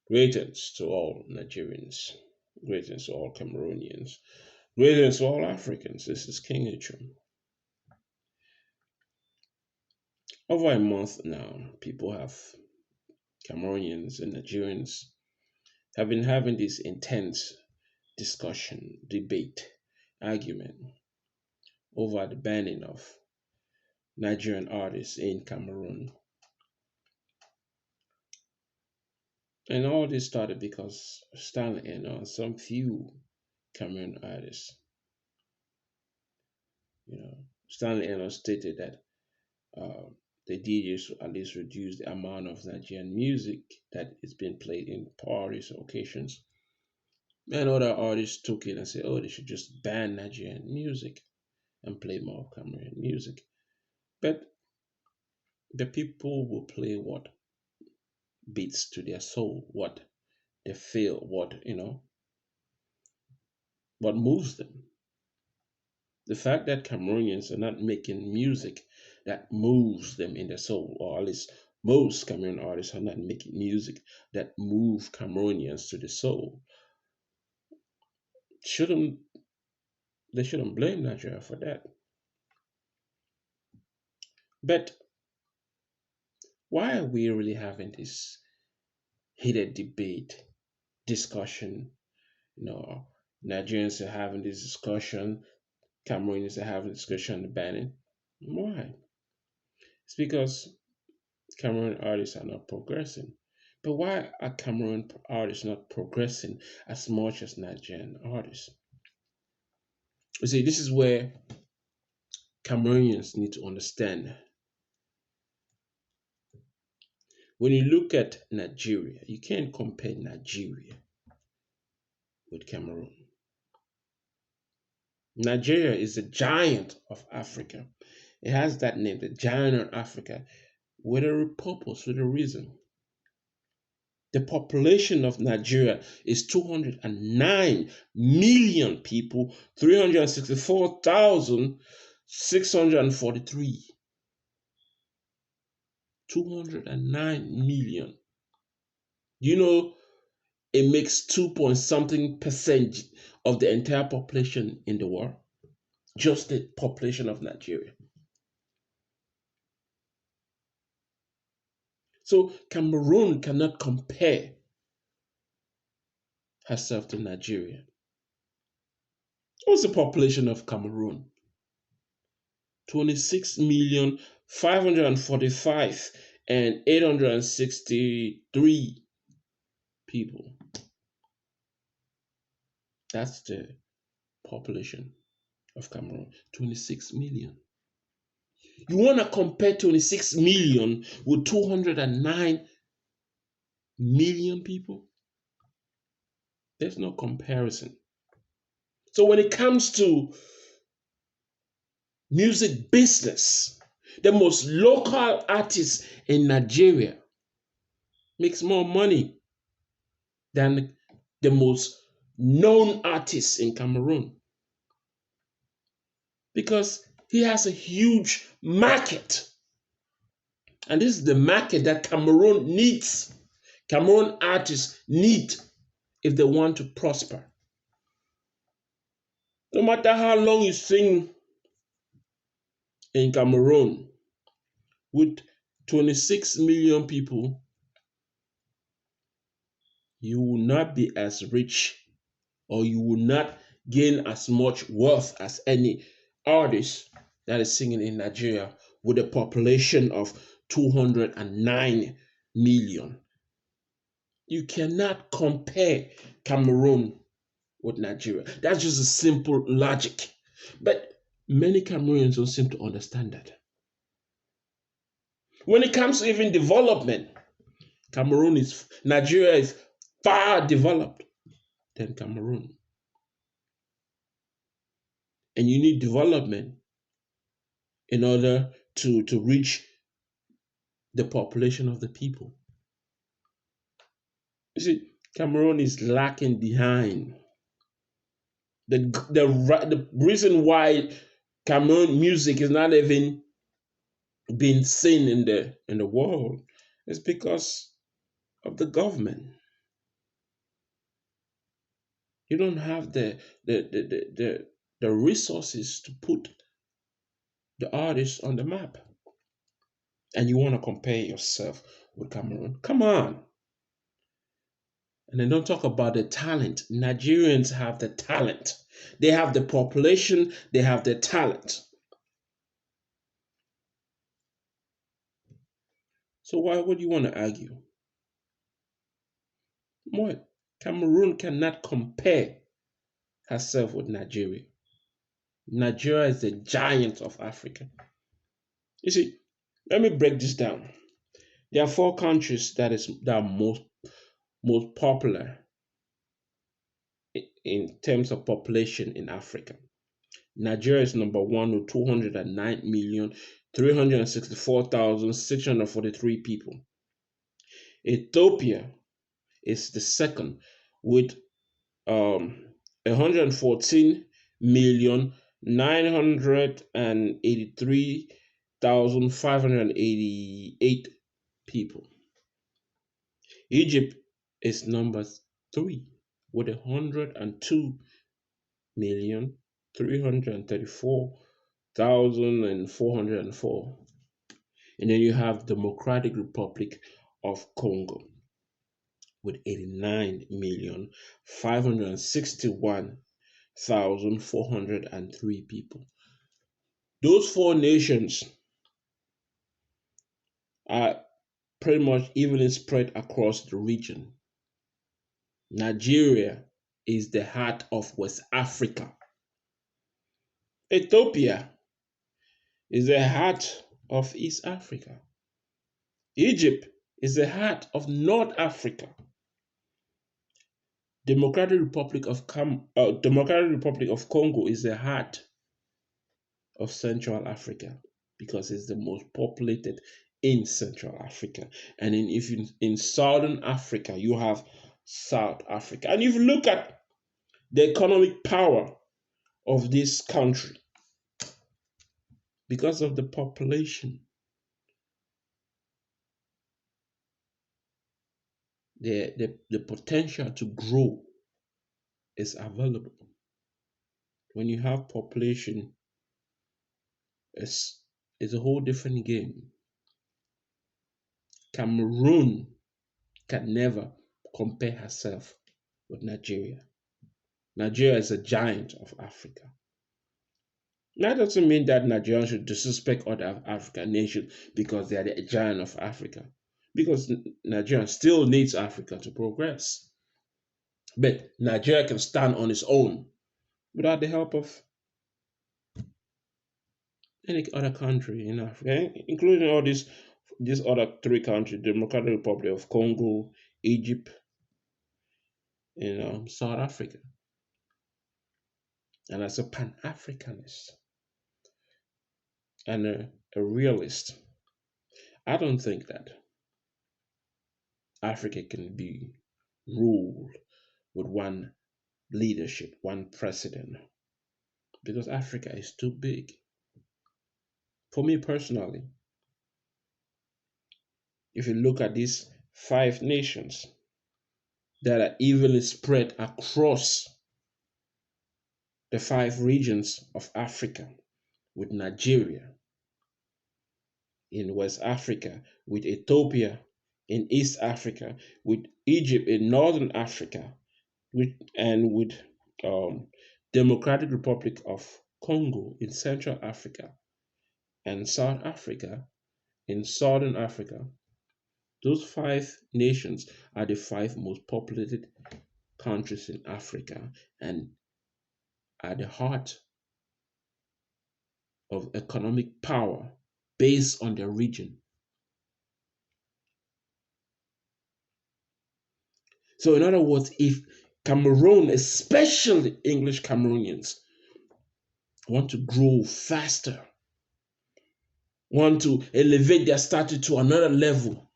Greetings to all Nigerians. Greetings to all Cameroonians. Greetings to all Africans. This is King Hitchum. Over a month now, Cameroonians and Nigerians, have been having this intense discussion, debate, argument over the banning of Nigerian artists in Cameroon. And all this started because Stanley and some few Cameroon artists, Stanley stated that uh, the DJs should at least reduce the amount of Nigerian music that is being played in parties or occasions. And other artists took it and said, oh, they should just ban Nigerian music and play more Cameroon music. But the people will play what beats to their soul, what they feel, what moves them. The fact that Cameroonians are not making music that moves them in their soul, or at least most Cameroon artists are not making music that move Cameroonians to the soul, shouldn't they shouldn't blame Nigeria for that. But why are we really having this heated debate, discussion? You know, Nigerians are having this discussion, Cameroonians are having discussion on the banning. Why? It's because Cameroon artists are not progressing. But why are Cameroon artists not progressing as much as Nigerian artists? You see, this is where Cameroonians need to understand. When you look at Nigeria, you can't compare Nigeria with Cameroon. Nigeria is the giant of Africa. It has that name, the giant of Africa, with a purpose, with a reason. The population of Nigeria is 209 million people, 364,643. 209 million. You know, it makes 2 point something percent of the entire population in the world. Just the population of Nigeria. So Cameroon cannot compare herself to Nigeria. What's the population of Cameroon? 26,545,863 people. That's the population of Cameroon. 26 million. You want to compare 26 million with 209 million people? There's no comparison. So when it comes to music business, the most local artist in Nigeria makes more money than the most known artist in Cameroon because he has a huge market. And this is the market that Cameroon needs. Cameroon artists need if they want to prosper. No matter how long you sing in Cameroon, with 26 million people, you will not be as rich or you will not gain as much wealth as any artist that is singing in Nigeria with a population of 209 million. You cannot compare Cameroon with Nigeria. That's just a simple logic. But many Cameroonians don't seem to understand that. When it comes to even development, Nigeria is far developed than Cameroon. And you need development in order to reach the population of the people. You see, Cameroon is lacking behind. The reason why Cameroon music is not even being seen in the world is because of the government. You don't have the resources to put the artist on the map. And you want to compare yourself with Cameroon. Come on. And then don't talk about the talent. Nigerians have the talent. They have the population, they have the talent. So why would you want to argue? What? Cameroon cannot compare herself with Nigeria. Nigeria is the giant of Africa. You see, let me break this down. There are four countries that are most popular in terms of population in Africa. Nigeria is number one with 209,364,643 people. Ethiopia is the second with 114,983,588 people. Egypt is number three with 102,334,404. And then you have Democratic Republic of Congo with 89,561,403 people. Those four nations are pretty much evenly spread across the region. Nigeria is the heart of West Africa. Ethiopia is the heart of East Africa. Egypt is the heart of North Africa. Democratic Republic of Congo is the heart of Central Africa because it's the most populated in Central Africa. And in Southern Africa, you have South Africa. And if you look at the economic power of this country, because of the population, the potential to grow is available. When you have population, it's a whole different game. Cameroon can never compare herself with Nigeria. Nigeria is a giant of Africa. That doesn't mean that Nigerians should disrespect other African nations because they are the giant of Africa. Because Nigeria still needs Africa to progress. But Nigeria can stand on its own without the help of any other country in Africa, including all these other three countries: Democratic Republic of Congo, Egypt, and South Africa. And as a Pan-Africanist and a realist, I don't think that Africa can be ruled with one leadership, one president, because Africa is too big. For me personally, if you look at these five nations that are evenly spread across the five regions of Africa, with Nigeria in West Africa, with Ethiopia in East Africa, with Egypt in Northern Africa, with Democratic Republic of Congo in Central Africa, and South Africa in Southern Africa. Those five nations are the five most populated countries in Africa and are the heart of economic power based on their region. So, in other words, if Cameroon, especially English Cameroonians, want to grow faster, want to elevate their status to another level,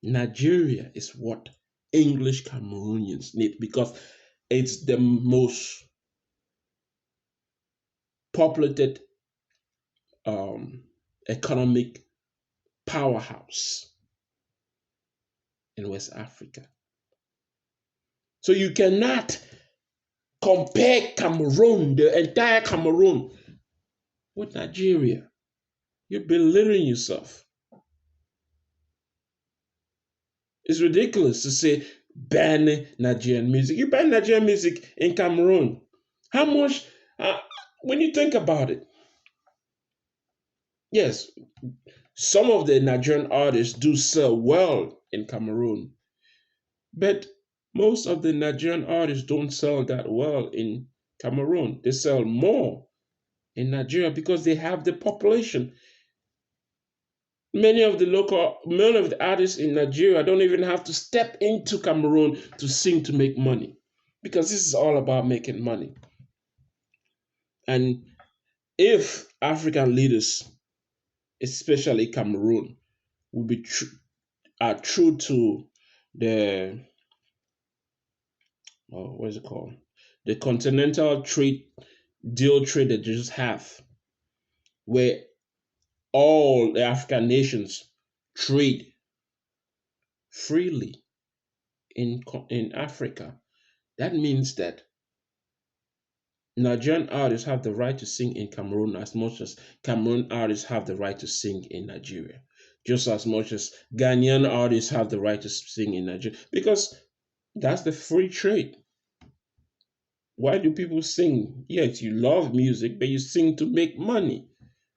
Nigeria is what English Cameroonians need because it's the most populated economic powerhouse in West Africa. So you cannot compare Cameroon, the entire Cameroon, with Nigeria. You're belittling yourself. It's ridiculous to say ban Nigerian music. You ban Nigerian music in Cameroon. How much, uh, when you think about it, yes, some of the Nigerian artists do sell well in Cameroon, but most of the Nigerian artists don't sell that well in Cameroon. They sell more in Nigeria because they have the population. Many of the artists in Nigeria don't even have to step into Cameroon to sing to make money because this is all about making money. And if African leaders, especially Cameroon, will be are true to the what is it called? The continental trade that they just have, where all the African nations trade freely in Africa. That means that Nigerian artists have the right to sing in Cameroon as much as Cameroon artists have the right to sing in Nigeria, just as much as Ghanaian artists have the right to sing in Nigeria, because that's the free trade. Why do people sing? Yes, you love music, but you sing to make money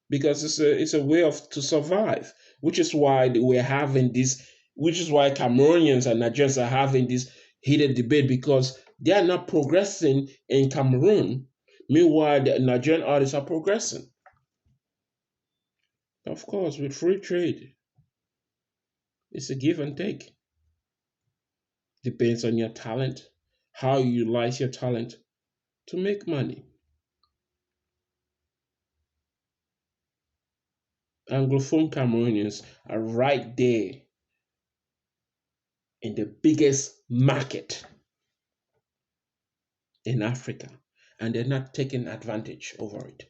because it's a way of to survive, which is why we're having this, which is why Cameroonians and Nigerians are having this heated debate because they are not progressing in Cameroon. Meanwhile, the Nigerian artists are progressing. Of course, with free trade, it's a give and take. Depends on your talent, how you utilize your talent to make money. Anglophone Cameroonians are right there in the biggest market in Africa, and they're not taking advantage over it.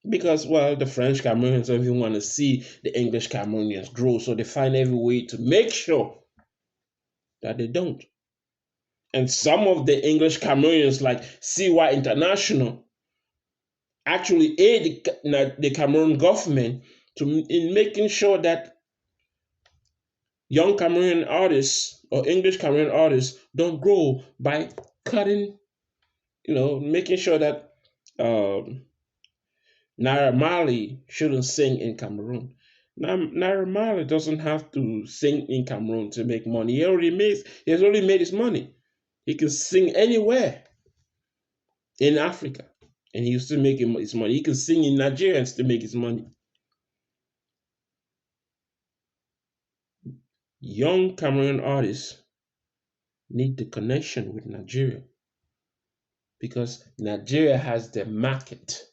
Because, well, the French Cameroonians don't even want to see the English Cameroonians grow, so they find every way to make sure that they don't. And some of the English Cameroonians, like CY International, actually aid the Cameroon government in making sure that young Cameroonian artists or English Cameroonian artists don't grow by cutting, making sure that Naira Marley shouldn't sing in Cameroon. Naira Marley doesn't have to sing in Cameroon to make money. He has already made his money. He can sing anywhere in Africa, and he still make his money. He can sing in Nigeria and still make his money. Young Cameroon artists need the connection with Nigeria because Nigeria has the market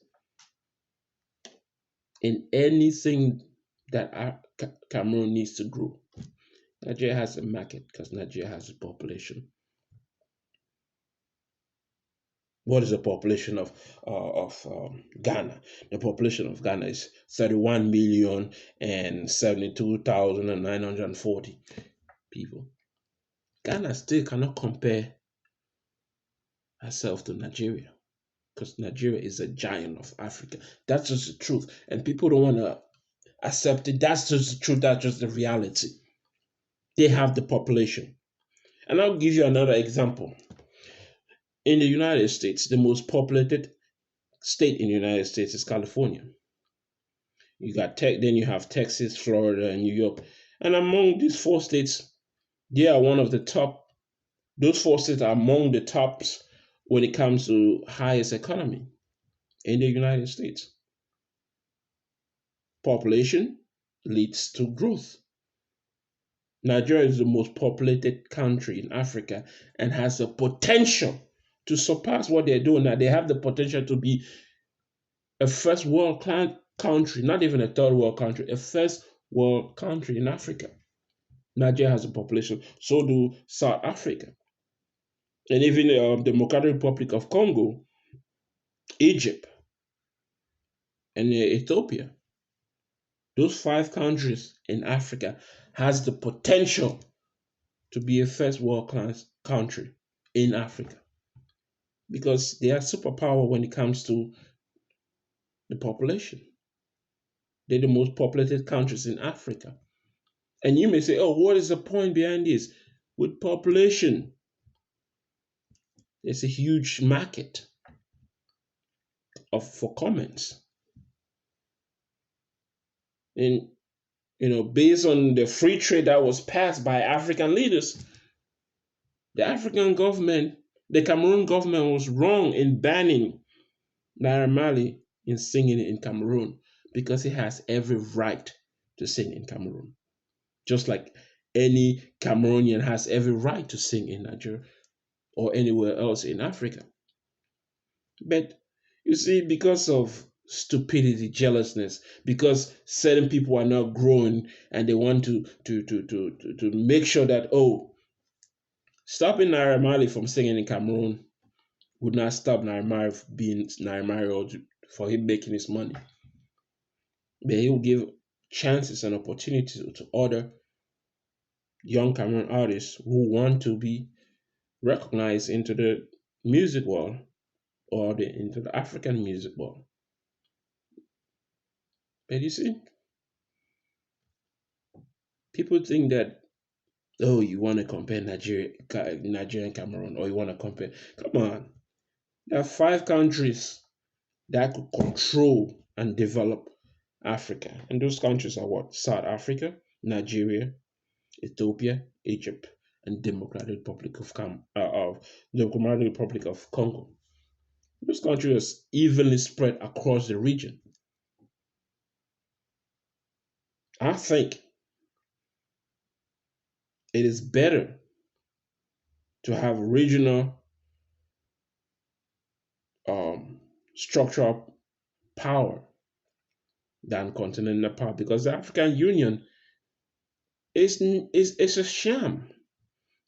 in anything that Cameroon needs to grow. Nigeria has a market because Nigeria has a population. What is the population of Ghana? The population of Ghana is 31 million and 72,940 people. Ghana still cannot compare herself to Nigeria because Nigeria is a giant of Africa. That's just the truth, and people don't want to accept it. That's just the truth. That's just the reality. They have the population, and I'll give you another example. In the United States, the most populated state in the United States is California. Then you have Texas, Florida, and New York. And among these four states, they are one of the top. Those four states are among the tops when it comes to highest economy in the United States. Population leads to growth. Nigeria is the most populated country in Africa and has the potential to surpass what they're doing now. They have the potential to be a first world country, not even a third world country, a first world country in Africa. Nigeria has a population, so do South Africa. And even the Democratic Republic of Congo, Egypt, and Ethiopia. Those five countries in Africa has the potential to be a first world class country in Africa because they are superpower when it comes to the population. They're the most populated countries in Africa. And you may say, oh, what is the point behind this? With population, there's a huge market for comments. And based on the free trade that was passed by African leaders, the African government, the Cameroon government was wrong in banning Naira Marley in singing in Cameroon because he has every right to sing in Cameroon. Just like any Cameroonian has every right to sing in Nigeria or anywhere else in Africa. But you see, because of stupidity, jealousness, because certain people are not growing and they want to make sure that, oh, stopping Naira Marley from singing in Cameroon would not stop Naira Marley being Naira Marley or for him making his money. But he will give chances and opportunities to other young Cameroon artists who want to be recognized into the music world or into the African music world. But you see, people think that, oh, you want to compare Nigeria and Cameroon, or you want to compare. Come on, there are 5 countries that could control and develop Africa, and those countries are what? South Africa, Nigeria, Ethiopia, Egypt, and Democratic Republic of Congo. Those countries are evenly spread across the region. I think it is better to have regional structural power than continental power because the African Union is a sham.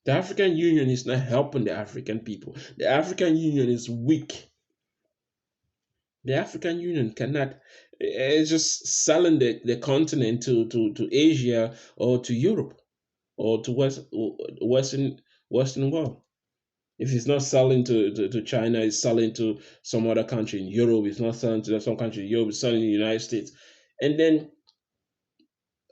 The African Union is not helping the African people. The African Union is weak. The African Union cannot. It's just selling the continent to Asia or to Europe or to Western world. If it's not selling to China, it's selling to some other country in Europe. It's not selling to some country in Europe. It's selling in the United States. And then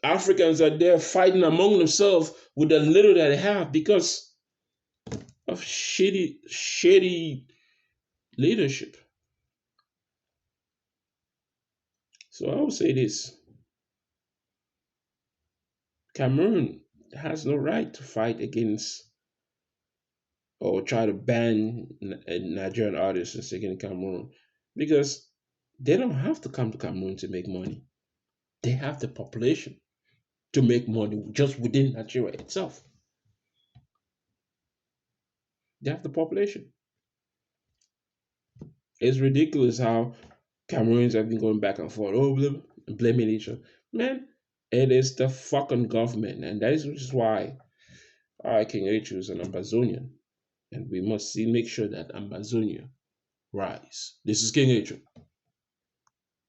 Africans are there fighting among themselves with the little that they have because of shady leadership. So I would say this: Cameroon has no right to fight against or try to ban Nigerian artists and singing in Cameroon because they don't have to come to Cameroon to make money. They have the population to make money just within Nigeria itself. They have the population. It's ridiculous how Cameroons have been going back and forth, oh, blaming each other. Man, it is the fucking government, and that is which is why I King H is an Amazonian, and we must make sure that Amazonia rise. This is King H.